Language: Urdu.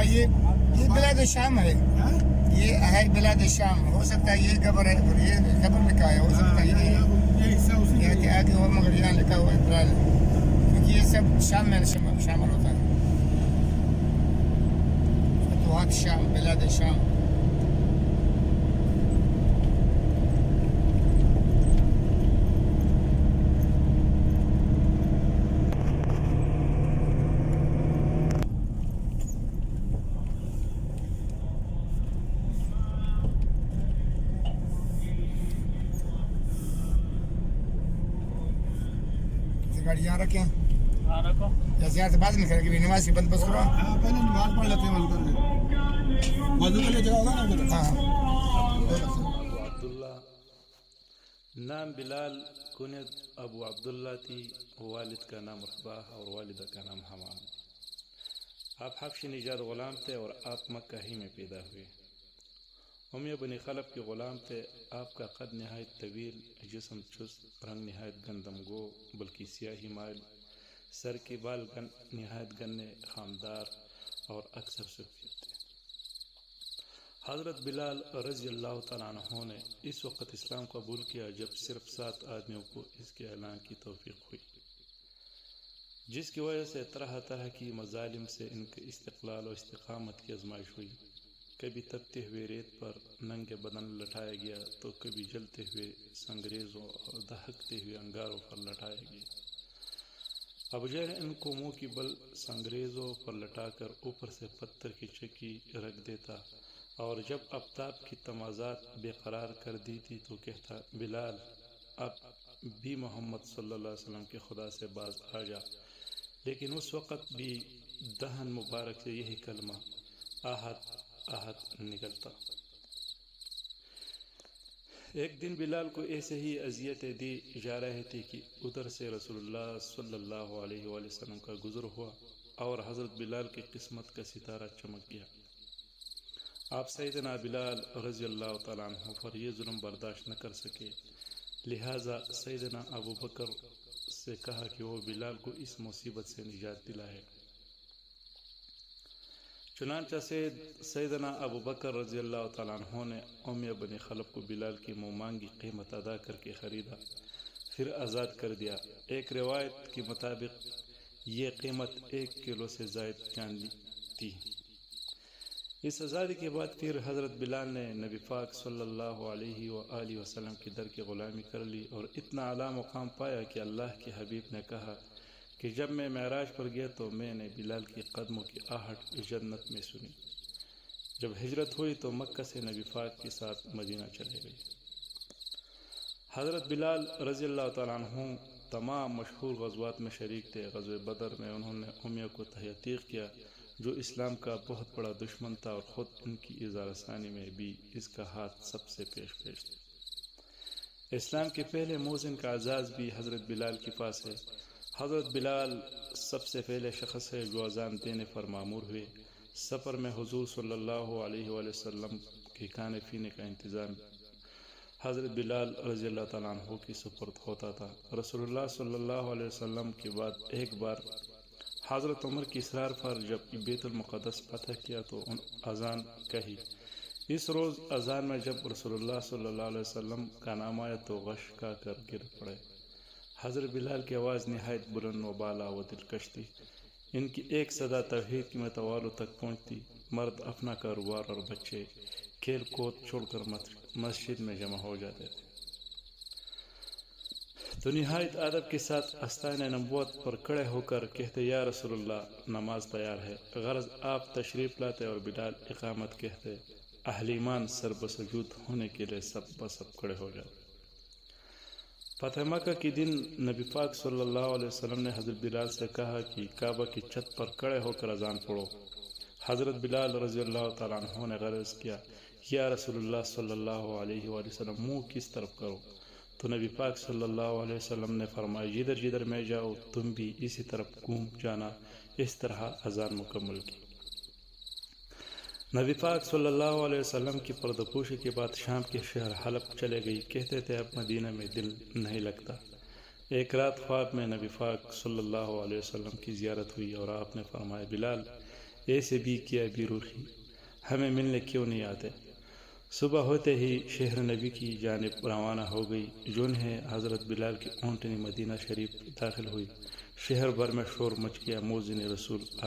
ہاں یہ بلاد شام ہے، یہ ہے بلاد شام. ہو سکتا ہے یہ قبر ہے، اور یہ قبر لکھا ہے، ہو سکتا ہے یہ آگے ہو، مگر یہاں لکھا ہوا ہے بلاد، کیونکہ یہ سب شام میں شامل ہوتا ہے. فتوحات شام، بلاد شام. گاڑی یہاں رکھیں یا زیارت بعد میں کریں گے، نماز کی بند بس کرو. پہلے نماز پڑھ لیتے ہیں وضو کے لیے جگہ ہوگا نا. ہاں ابو عبداللہ نام بلال، کنیت ابو عبداللہ تھی. والد کا نام رباح اور والدہ کا نام حمام. آپ حبشی نژاد غلام تھے اور آپ مکہ ہی میں پیدا ہوئے. امیہ بنی خلف کے غلام تھے. آپ کا قد نہایت طویل، جسم چست، رنگ نہایت گندم گو بلکہ سیاہی مائل، سر کے بال نہایت گنے خامدار اور اکثر سفید تھے. حضرت بلال رضی اللہ تعالیٰ عنہ نے اس وقت اسلام قبول کیا جب صرف 7 آدمیوں کو اس کے اعلان کی توفیق ہوئی، جس کی وجہ سے طرح طرح کی مظالم سے ان کے استقلال و استقامت کی آزمائش ہوئی. کبھی تپتے ہوئے ریت پر ننگے بدن لٹایا گیا تو کبھی جلتے ہوئے سنگریزوں اور دہکتے ہوئے انگاروں پر لٹایا گیا. ابو جہل ان کو منہ کی بل سنگریزوں پر لٹا کر اوپر سے پتھر کی چکی رکھ دیتا، اور جب آفتاب کی تمازات بے قرار کر دی تھی تو کہتا، بلال اب بھی محمد صلی اللہ علیہ وسلم کے خدا سے باز آ جا. لیکن اس وقت بھی دہن مبارک سے یہی کلمہ آہت آہت نکلتا. ایک دن بلال کو ایسے ہی اذیتیں دی جا رہی تھی کہ ادھر سے رسول اللہ صلی اللہ علیہ وآلہ وسلم کا گزر ہوا اور حضرت بلال کی قسمت کا ستارہ چمک گیا. آپ سیدنا بلال رضی اللہ تعالیٰ عنہ پر یہ ظلم برداشت نہ کر سکے، لہٰذا سیدنا ابو بکر سے کہا کہ وہ بلال کو اس مصیبت سے نجات دلائے. چنانچہ سیدنا ابو بکر رضی اللہ تعالیٰ عنہ نے امیہ بن خلف کو بلال کی منہ مانگی قیمت ادا کر کے خریدا، پھر آزاد کر دیا. ایک روایت کے مطابق یہ قیمت 1 کلو سے زائد چاندی تھی. اس آزادی کے بعد پھر حضرت بلال نے نبی پاک صلی اللہ علیہ وآلہ وسلم کی در کی غلامی کر لی اور اتنا اعلیٰ مقام پایا کہ اللہ کے حبیب نے کہا کہ جب میں معراج پر گیا تو میں نے بلال کے قدموں کی آہٹ جنت میں سنی. جب ہجرت ہوئی تو مکہ سے نبی پاک کے ساتھ مدینہ چلے گئے. حضرت بلال رضی اللہ تعالیٰ عنہ تمام مشہور غزوات میں شریک تھے. غزوہ بدر میں انہوں نے امیہ کو تحقیق کیا جو اسلام کا بہت بڑا دشمن تھا، اور خود ان کی اظہار ثانی میں بھی اس کا ہاتھ سب سے پیش تھا. اسلام کے پہلے مؤذن کا اعزاز بھی حضرت بلال کے پاس ہے. حضرت بلال سب سے پہلے شخص ہے جو اذان دینے پر مامور ہوئے. سفر میں حضور صلی اللہ علیہ وآلہ وسلم کے کھانے پینے کا انتظام حضرت بلال رضی اللہ تعالیٰ عنہ کی سپرد ہوتا تھا. رسول اللہ صلی اللہ علیہ وسلم کے بعد ایک بار حضرت عمر کی اصرار پر جب بیت المقدس فتح کیا تو اذان کہی. اس روز اذان میں جب رسول اللہ صلی اللہ علیہ وسلم کا نام آیا تو غش کا کر گر پڑے. حضرت بلال کی آواز نہایت بلند و بالا و دلکش تھی. ان کی ایک صدا توحید کی متوالوں تک پہنچتی. مرد اپنا کاروبار اور بچے کھیل کود چھوڑ کر مسجد میں جمع ہو جاتے تھے تو نہایت ادب کے ساتھ آستانِ نبوت پر کھڑے ہو کر کہتے، یا رسول اللہ نماز تیار ہے. غرض آپ تشریف لاتے اور بلال اقامت کہتے. اہل ایمان سر بسجود ہونے کے لیے سب بسب کھڑے ہو جاتے. فتح مکہ کے دن نبی پاک صلی اللہ علیہ وسلم نے حضرت بلال سے کہا کہ کعبہ کی چھت پر کھڑے ہو کر اذان پڑھو. حضرت بلال رضی اللہ تعالیٰ عنہ نے عرض کیا، یا رسول اللہ صلی اللہ علیہ وآلہ وسلم منہ کس طرف کرو؟ تو نبی پاک صلی اللہ علیہ وسلم نے فرمایا، جدھر جدھر میں جاؤ تم بھی اسی طرف گھوم جانا. اس طرح اذان مکمل کی. نبی پاک صلی اللہ علیہ وسلم کی پردہ پوشی کے بعد شام کے شہر حلب چلے گئی. کہتے تھے اب مدینہ میں دل نہیں لگتا. ایک رات خواب میں نبی پاک صلی اللہ علیہ وسلم کی زیارت ہوئی اور آپ نے فرمایا، بلال ایسے بھی کیا بھی روخی، ہمیں ملنے کیوں نہیں آتے؟ صبح ہوتے ہی شہر نبی کی جانب روانہ ہو گئی۔ جنہیں حضرت بلال کی اونٹنی مدینہ شریف داخل ہوئی، شہر بھر میں شور مچ گیا۔ مؤذن رسول